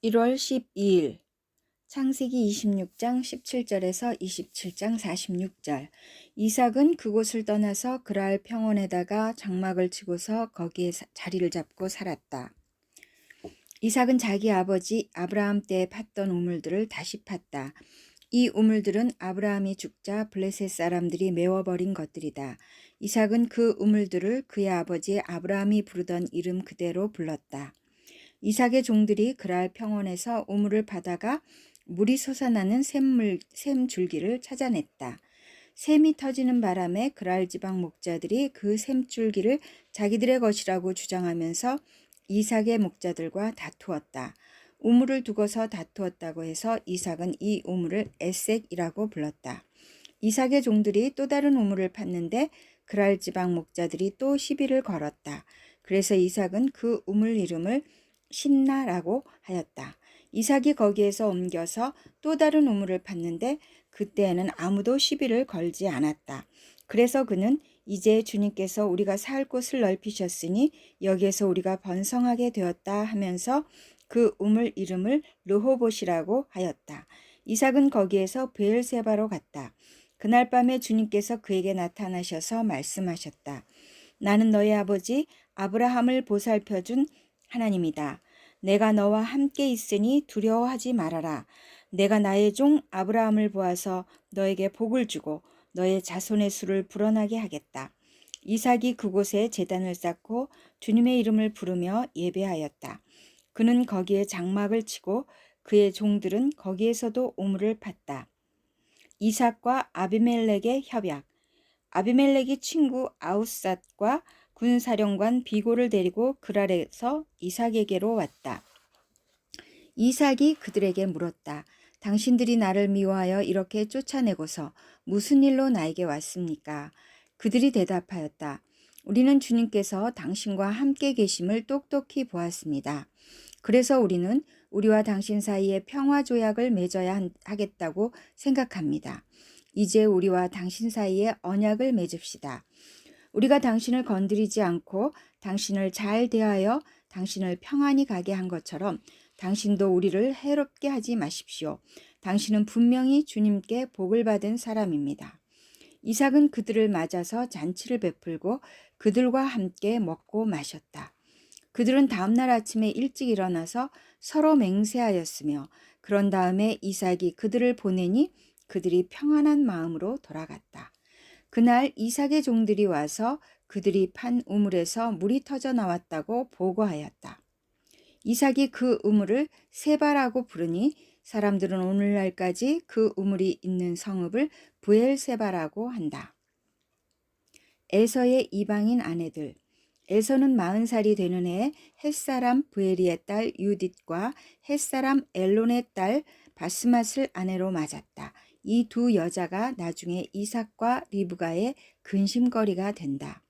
1월 12일 창세기 26장 17절에서 27장 46절. 이삭은 그곳을 떠나서 그랄 평원에다가 장막을 치고서 거기에 자리를 잡고 살았다. 이삭은 자기 아버지 아브라함 때 팠던 우물들을 다시 팠다. 이 우물들은 아브라함이 죽자 블레셋 사람들이 메워버린 것들이다. 이삭은 그 우물들을 그의 아버지 아브라함이 부르던 이름 그대로 불렀다. 이삭의 종들이 그랄 평원에서 우물을 파다가 물이 솟아나는 샘줄기를 찾아냈다. 샘이 터지는 바람에 그랄 지방 목자들이 그 샘줄기를 자기들의 것이라고 주장하면서 이삭의 목자들과 다투었다. 우물을 두고서 다투었다고 해서 이삭은 이 우물을 에색이라고 불렀다. 이삭의 종들이 또 다른 우물을 팠는데 그랄 지방 목자들이 또 시비를 걸었다. 그래서 이삭은 그 우물 이름을 신나라고 하였다. 이삭이 거기에서 옮겨서 또 다른 우물을 팠는데 그때에는 아무도 시비를 걸지 않았다. 그래서 그는 이제 주님께서 우리가 살 곳을 넓히셨으니 여기에서 우리가 번성하게 되었다 하면서 그 우물 이름을 르호봇이라고 하였다. 이삭은 거기에서 브엘세바로 갔다. 그날 밤에 주님께서 그에게 나타나셔서 말씀하셨다. 나는 너의 아버지 아브라함을 보살펴준 하나님이다. 내가 너와 함께 있으니 두려워하지 말아라. 내가 나의 종 아브라함을 보아서 너에게 복을 주고 너의 자손의 수를 불어나게 하겠다. 이삭이 그곳에 제단을 쌓고 주님의 이름을 부르며 예배하였다. 그는 거기에 장막을 치고 그의 종들은 거기에서도 우물을 팠다. 이삭과 아비멜렉의 협약. 아비멜렉이 친구 아우삿과 군사령관 비고를 데리고 그랄에서 이삭에게로 왔다. 이삭이 그들에게 물었다. 당신들이 나를 미워하여 이렇게 쫓아내고서 무슨 일로 나에게 왔습니까? 그들이 대답하였다. 우리는 주님께서 당신과 함께 계심을 똑똑히 보았습니다. 그래서 우리는 우리와 당신 사이에 평화 조약을 맺어야 하겠다고 생각합니다. 이제 우리와 당신 사이에 언약을 맺읍시다. 우리가 당신을 건드리지 않고 당신을 잘 대하여 당신을 평안히 가게 한 것처럼 당신도 우리를 해롭게 하지 마십시오. 당신은 분명히 주님께 복을 받은 사람입니다. 이삭은 그들을 맞아서 잔치를 베풀고 그들과 함께 먹고 마셨다. 그들은 다음날 아침에 일찍 일어나서 서로 맹세하였으며 그런 다음에 이삭이 그들을 보내니 그들이 평안한 마음으로 돌아갔다. 그날 이삭의 종들이 와서 그들이 판 우물에서 물이 터져 나왔다고 보고하였다. 이삭이 그 우물을 세바라고 부르니 사람들은 오늘날까지 그 우물이 있는 성읍을 브엘세바라고 한다. 에서의 이방인 아내들. 에서는 40살이 되는 해에 햇사람 브에리의 딸 유딧과 햇사람 엘론의 딸 바스맛을 아내로 맞았다. 이 두 여자가 나중에 이삭과 리브가의 근심거리가 된다.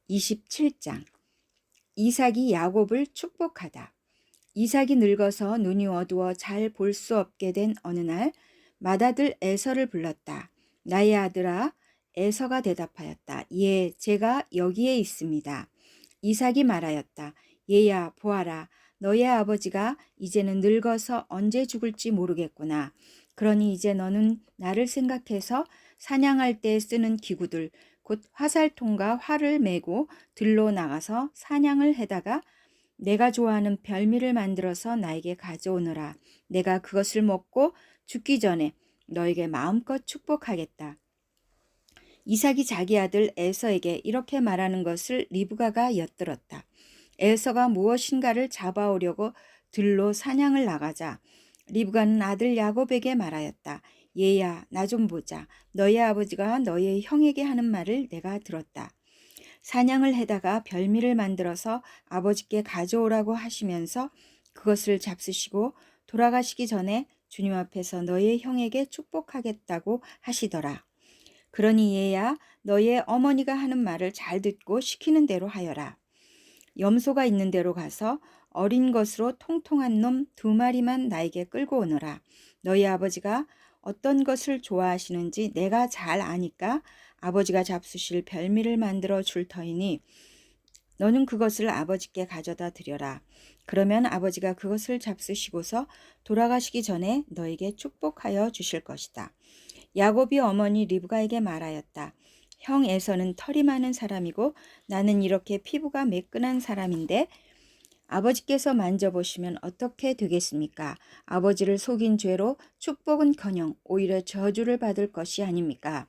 27장. 이삭이 야곱을 축복하다. 이삭이 늙어서 눈이 어두워 잘 볼 수 없게 된 어느 날 맏아들 에서를 불렀다. 나의 아들아. 에서가 대답하였다. 예, 제가 여기에 있습니다. 이삭이 말하였다. 얘야, 보아라. 너의 아버지가 이제는 늙어서 언제 죽을지 모르겠구나. 그러니 이제 너는 나를 생각해서 사냥할 때 쓰는 기구들, 곧 화살통과 활을 메고 들로 나가서 사냥을 해다가 내가 좋아하는 별미를 만들어서 나에게 가져오너라. 내가 그것을 먹고 죽기 전에 너에게 마음껏 축복하겠다. 이삭이 자기 아들 에서에게 이렇게 말하는 것을 리브가가 엿들었다. 에서가 무엇인가를 잡아오려고 들로 사냥을 나가자 리브가는 아들 야곱에게 말하였다. 얘야, 나 좀 보자. 너의 아버지가 너의 형에게 하는 말을 내가 들었다. 사냥을 해다가 별미를 만들어서 아버지께 가져오라고 하시면서 그것을 잡수시고 돌아가시기 전에 주님 앞에서 너의 형에게 축복하겠다고 하시더라. 그러니 얘야, 너의 어머니가 하는 말을 잘 듣고 시키는 대로 하여라. 염소가 있는 데로 가서 어린 것으로 통통한 놈 2마리만 나에게 끌고 오너라. 너희 아버지가 어떤 것을 좋아하시는지 내가 잘 아니까 아버지가 잡수실 별미를 만들어 줄 터이니 너는 그것을 아버지께 가져다 드려라. 그러면 아버지가 그것을 잡수시고서 돌아가시기 전에 너에게 축복하여 주실 것이다. 야곱이 어머니 리브가에게 말하였다. 형 에서는 털이 많은 사람이고 나는 이렇게 피부가 매끈한 사람인데 아버지께서 만져보시면 어떻게 되겠습니까? 아버지를 속인 죄로 축복은커녕 오히려 저주를 받을 것이 아닙니까?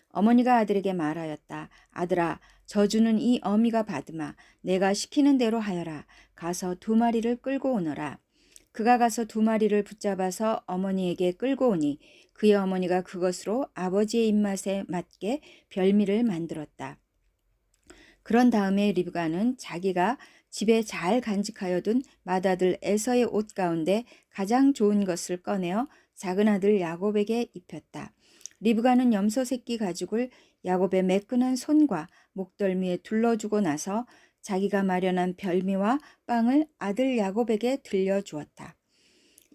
어머니가 아들에게 말하였다. 아들아, 저주는 이 어미가 받으마. 내가 시키는 대로 하여라. 가서 2마리를 끌고 오너라. 그가 가서 2마리를 붙잡아서 어머니에게 끌고 오니 그의 어머니가 그것으로 아버지의 입맛에 맞게 별미를 만들었다. 그런 다음에 리브가는 자기가 집에 잘 간직하여 둔 맏아들 에서의 옷 가운데 가장 좋은 것을 꺼내어 작은 아들 야곱에게 입혔다. 리브가는 염소 새끼 가죽을 야곱의 매끈한 손과 목덜미에 둘러주고 나서 자기가 마련한 별미와 빵을 아들 야곱에게 들려주었다.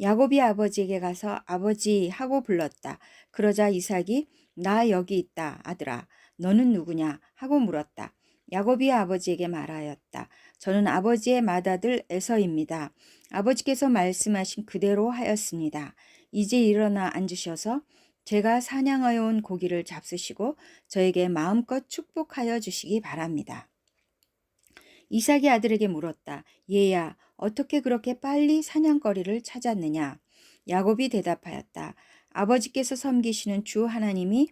야곱이 아버지에게 가서 아버지 하고 불렀다. 그러자 이삭이 나 여기 있다 아들아 너는 누구냐 하고 물었다. 야곱이 아버지에게 말하였다. 저는 아버지의 맏아들 에서입니다. 아버지께서 말씀하신 그대로 하였습니다. 이제 일어나 앉으셔서 제가 사냥하여 온 고기를 잡수시고 저에게 마음껏 축복하여 주시기 바랍니다. 이삭이 아들에게 물었다. 얘야, 어떻게 그렇게 빨리 사냥거리를 찾았느냐? 야곱이 대답하였다. 아버지께서 섬기시는 주 하나님이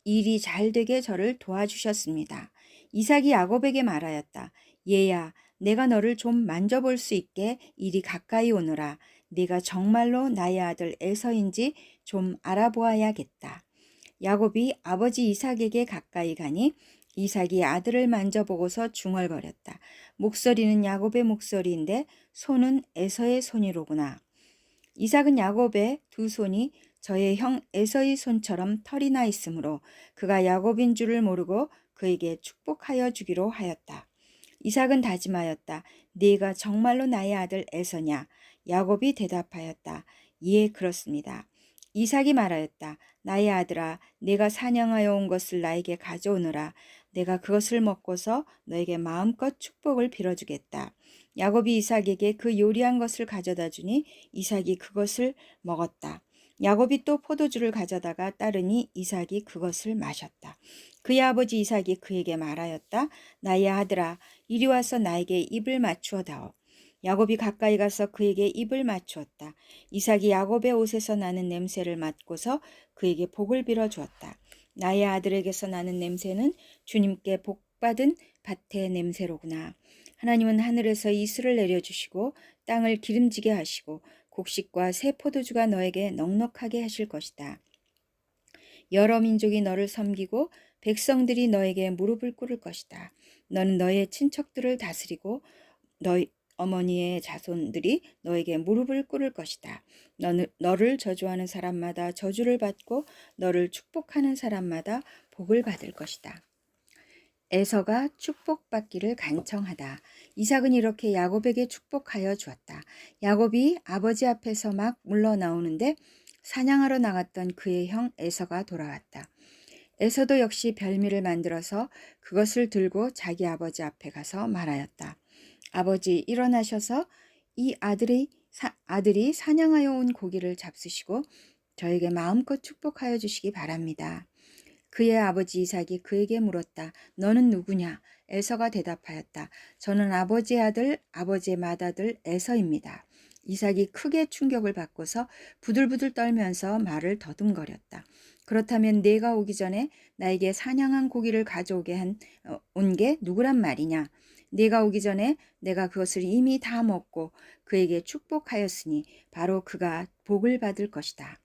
일이 잘 되게 저를 도와주셨습니다. 이삭이 야곱에게 말하였다. 얘야, 내가 너를 좀 만져볼 수 있게 이리 가까이 오너라. 네가 정말로 나의 아들 에서인지 좀 알아보아야겠다. 야곱이 아버지 이삭에게 가까이 가니 이삭이 아들을 만져보고서 중얼거렸다. 목소리는 야곱의 목소리인데 손은 에서의 손이로구나. 이삭은 야곱의 2손이 저의 형 에서의 손처럼 털이 나 있으므로 그가 야곱인 줄을 모르고 그에게 축복하여 주기로 하였다. 이삭은 다짐하였다. 네가 정말로 나의 아들 에서냐? 야곱이 대답하였다. 예, 그렇습니다. 이삭이 말하였다. 나의 아들아, 내가 사냥하여 온 것을 나에게 가져오너라. 내가 그것을 먹고서 너에게 마음껏 축복을 빌어주겠다. 야곱이 이삭에게 그 요리한 것을 가져다 주니 이삭이 그것을 먹었다. 야곱이 또 포도주를 가져다가 따르니 이삭이 그것을 마셨다. 그의 아버지 이삭이 그에게 말하였다. 나의 아들아, 이리 와서 나에게 입을 맞추어 다오. 야곱이 가까이 가서 그에게 입을 맞추었다. 이삭이 야곱의 옷에서 나는 냄새를 맡고서 그에게 복을 빌어 주었다. 나의 아들에게서 나는 냄새는 주님께 복받은 밭의 냄새로구나. 하나님은 하늘에서 이슬을 내려주시고 땅을 기름지게 하시고 곡식과 새 포도주가 너에게 넉넉하게 하실 것이다. 여러 민족이 너를 섬기고 백성들이 너에게 무릎을 꿇을 것이다. 너는 너의 친척들을 다스리고 너희 어머니의 자손들이 너에게 무릎을 꿇을 것이다. 너를 저주하는 사람마다 저주를 받고 너를 축복하는 사람마다 복을 받을 것이다. 에서가 축복받기를 간청하다. 이삭은 이렇게 야곱에게 축복하여 주었다. 야곱이 아버지 앞에서 막 물러나오는데 사냥하러 나갔던 그의 형 에서가 돌아왔다. 에서도 역시 별미를 만들어서 그것을 들고 자기 아버지 앞에 가서 말하였다. 아버지 일어나셔서 이 아들이 사냥하여 온 고기를 잡수시고 저에게 마음껏 축복하여 주시기 바랍니다. 그의 아버지 이삭이 그에게 물었다. 너는 누구냐? 에서가 대답하였다. 저는 아버지의 아들, 아버지의 맏아들 에서입니다. 이삭이 크게 충격을 받고서 부들부들 떨면서 말을 더듬거렸다. 그렇다면 내가 오기 전에 나에게 사냥한 고기를 가져오게 온 게 누구란 말이냐? 네가 오기 전에 내가 그것을 이미 다 먹고 그에게 축복하였으니 바로 그가 복을 받을 것이다.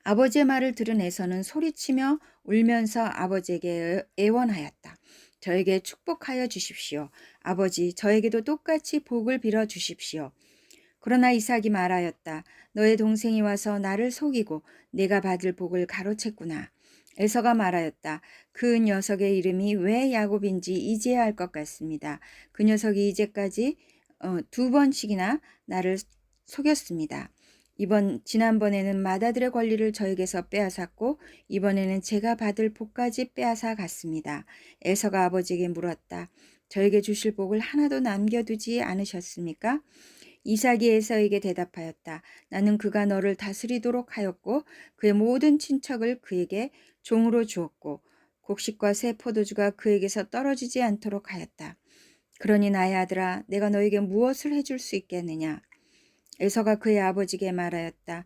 아버지의 말을 들은 에서는 소리치며 울면서 아버지에게 애원하였다. 저에게 축복하여 주십시오. 아버지, 저에게도 똑같이 복을 빌어 주십시오. 그러나 이삭이 말하였다. 너의 동생이 와서 나를 속이고 내가 받을 복을 가로챘구나. 에서가 말하였다. 그 녀석의 이름이 왜 야곱인지 이제야 알 것 같습니다. 그 녀석이 이제까지 2번씩이나 나를 속였습니다. 지난번에는 맏아들의 권리를 저에게서 빼앗았고 이번에는 제가 받을 복까지 빼앗아 갔습니다. 에서가 아버지에게 물었다. 저에게 주실 복을 하나도 남겨두지 않으셨습니까? 이삭이 에서에게 대답하였다. 나는 그가 너를 다스리도록 하였고 그의 모든 친척을 그에게 종으로 주었고 곡식과 새 포도주가 그에게서 떨어지지 않도록 하였다. 그러니 나의 아들아, 내가 너에게 무엇을 해줄 수 있겠느냐? 에서가 그의 아버지에게 말하였다.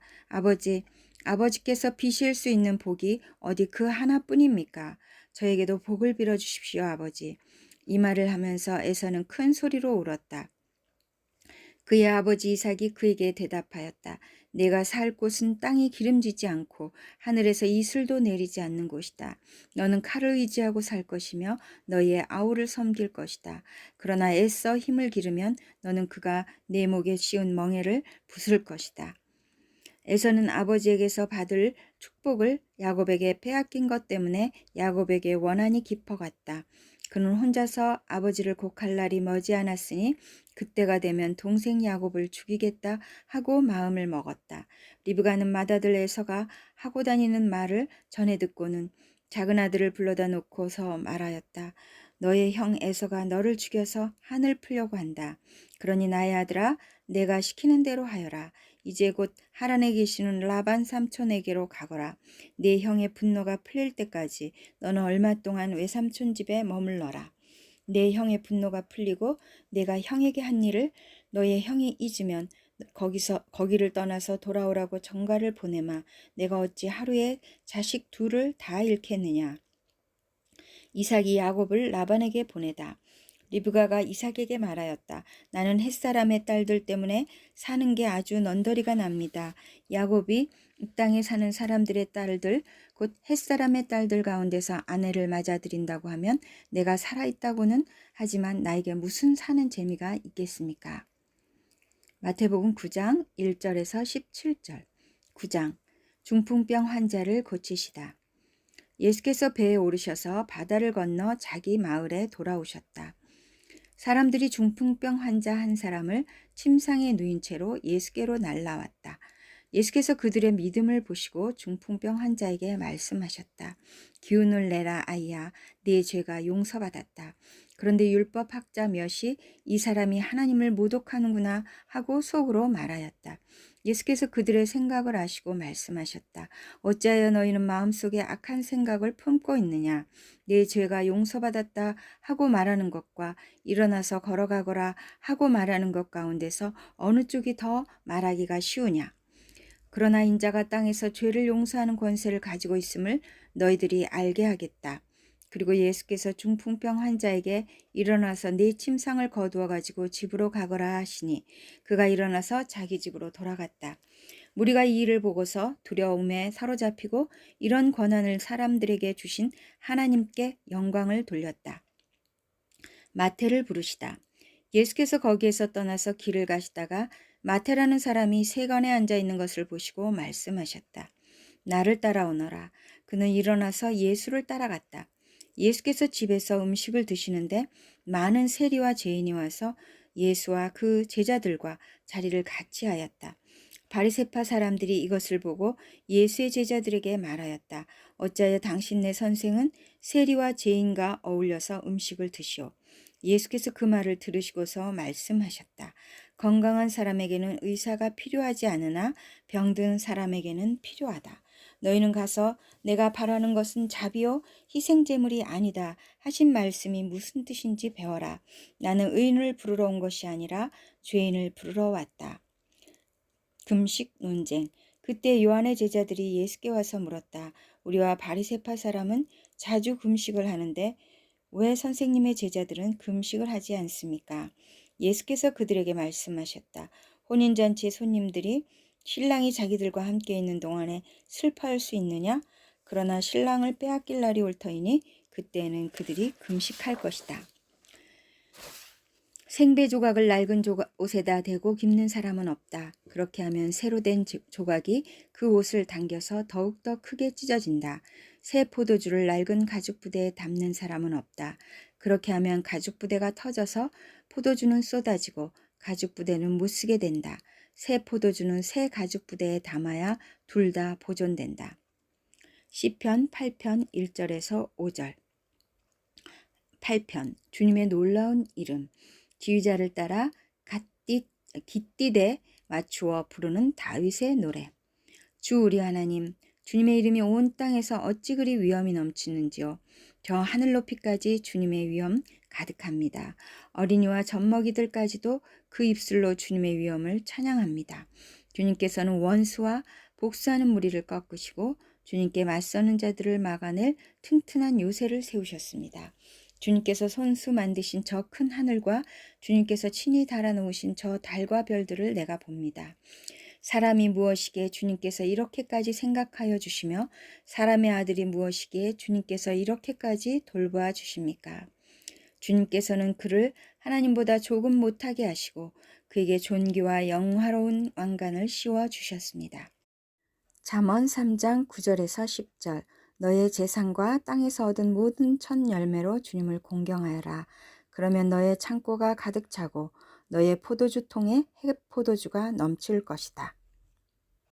아버지께서 비실 수 있는 복이 어디 그 하나뿐입니까? 저에게도 복을 빌어주십시오, 아버지. 이 말을 하면서 에서는 큰 소리로 울었다. 그의 아버지 이삭이 그에게 대답하였다. 내가 살 곳은 땅이 기름지지 않고 하늘에서 이슬도 내리지 않는 곳이다. 너는 칼을 의지하고 살 것이며 너희의 아우를 섬길 것이다. 그러나 애써 힘을 기르면 너는 그가 내 목에 씌운 멍에를 부술 것이다. 에서는 아버지에게서 받을 축복을 야곱에게 빼앗긴 것 때문에 야곱에게 원한이 깊어갔다. 그는 혼자서 아버지를 곡할 날이 머지않았으니 그때가 되면 동생 야곱을 죽이겠다 하고 마음을 먹었다. 리브가는 맏아들 에서가 하고 다니는 말을 전해 듣고는 작은 아들을 불러다 놓고서 말하였다. 너의 형 에서가 너를 죽여서 한을 풀려고 한다. 그러니 나의 아들아, 내가 시키는 대로 하여라. 이제 곧 하란에 계시는 라반 삼촌에게로 가거라. 네 형의 분노가 풀릴 때까지 너는 얼마 동안 외삼촌 집에 머물러라. 내 형의 분노가 풀리고 내가 형에게 한 일을 너의 형이 잊으면 거기를 떠나서 돌아오라고 전가를 보내마. 내가 어찌 하루에 자식 둘을 다 잃겠느냐. 이삭이 야곱을 라반에게 보내다. 리브가가 이삭에게 말하였다. 나는 햇사람의 딸들 때문에 사는 게 아주 넌더리가 납니다. 야곱이 이 땅에 사는 사람들의 딸들, 곧 햇사람의 딸들 가운데서 아내를 맞아들인다고 하면 내가 살아있다고는 하지만 나에게 무슨 사는 재미가 있겠습니까? 마태복음 9장 1절에서 17절. 9장 중풍병 환자를 고치시다. 예수께서 배에 오르셔서 바다를 건너 자기 마을에 돌아오셨다. 사람들이 중풍병 환자 한 사람을 침상에 누인 채로 예수께로 날라왔다. 예수께서 그들의 믿음을 보시고 중풍병 환자에게 말씀하셨다. 기운을 내라 아이야, 네 죄가 용서받았다. 그런데 율법학자 몇이 이 사람이 하나님을 모독하는구나 하고 속으로 말하였다. 예수께서 그들의 생각을 아시고 말씀하셨다. 어찌하여 너희는 마음속에 악한 생각을 품고 있느냐. 네 죄가 용서받았다 하고 말하는 것과 일어나서 걸어가거라 하고 말하는 것 가운데서 어느 쪽이 더 말하기가 쉬우냐. 그러나 인자가 땅에서 죄를 용서하는 권세를 가지고 있음을 너희들이 알게 하겠다. 그리고 예수께서 중풍병 환자에게 일어나서 네 침상을 거두어 가지고 집으로 가거라 하시니 그가 일어나서 자기 집으로 돌아갔다. 무리가 이 일을 보고서 두려움에 사로잡히고 이런 권한을 사람들에게 주신 하나님께 영광을 돌렸다. 마태를 부르시다. 예수께서 거기에서 떠나서 길을 가시다가 마태라는 사람이 세간에 앉아 있는 것을 보시고 말씀하셨다. 나를 따라오너라. 그는 일어나서 예수를 따라갔다. 예수께서 집에서 음식을 드시는데 많은 세리와 죄인이 와서 예수와 그 제자들과 자리를 같이 하였다. 바리새파 사람들이 이것을 보고 예수의 제자들에게 말하였다. 어찌하여 당신네 선생은 세리와 죄인과 어울려서 음식을 드시오. 예수께서 그 말을 들으시고서 말씀하셨다. 건강한 사람에게는 의사가 필요하지 않으나 병든 사람에게는 필요하다. 너희는 가서 내가 바라는 것은 자비요 희생제물이 아니다 하신 말씀이 무슨 뜻인지 배워라. 나는 의인을 부르러 온 것이 아니라 죄인을 부르러 왔다. 금식 논쟁. 그때 요한의 제자들이 예수께 와서 물었다. 우리와 바리새파 사람은 자주 금식을 하는데 왜 선생님의 제자들은 금식을 하지 않습니까? 예수께서 그들에게 말씀하셨다. 혼인잔치 손님들이 신랑이 자기들과 함께 있는 동안에 슬퍼할 수 있느냐? 그러나 신랑을 빼앗길 날이 올 터이니 그때는 그들이 금식할 것이다. 생배 조각을 낡은 옷에다 대고 깁는 사람은 없다. 그렇게 하면 새로 된 조각이 그 옷을 당겨서 더욱더 크게 찢어진다. 새 포도주를 낡은 가죽 부대에 담는 사람은 없다. 그렇게 하면 가죽 부대가 터져서 포도주는 쏟아지고 가죽 부대는 못 쓰게 된다. 새 포도주는 새 가죽 부대에 담아야 둘 다 보존된다. 시편 8편 1절에서 5절. 8편 주님의 놀라운 이름. 지휘자를 따라 깃띠대 맞추어 부르는 다윗의 노래. 주 우리 하나님, 주님의 이름이 온 땅에서 어찌 그리 위엄이 넘치는지요. 저 하늘 높이까지 주님의 위엄 가득합니다. 어린이와 젖먹이들까지도 그 입술로 주님의 위엄을 찬양합니다. 주님께서는 원수와 복수하는 무리를 꺾으시고 주님께 맞서는 자들을 막아낼 튼튼한 요새를 세우셨습니다. 주님께서 손수 만드신 저 큰 하늘과 주님께서 친히 달아놓으신 저 달과 별들을 내가 봅니다. 사람이 무엇이기에 주님께서 이렇게까지 생각하여 주시며 사람의 아들이 무엇이기에 주님께서 이렇게까지 돌보아 주십니까? 주님께서는 그를 하나님보다 조금 못하게 하시고 그에게 존귀와 영화로운 왕관을 씌워 주셨습니다. 잠언 3장 9절에서 10절. 너의 재산과 땅에서 얻은 모든 첫 열매로 주님을 공경하여라. 그러면 너의 창고가 가득 차고 너의 포도주 통에 해 포도주가 넘칠 것이다.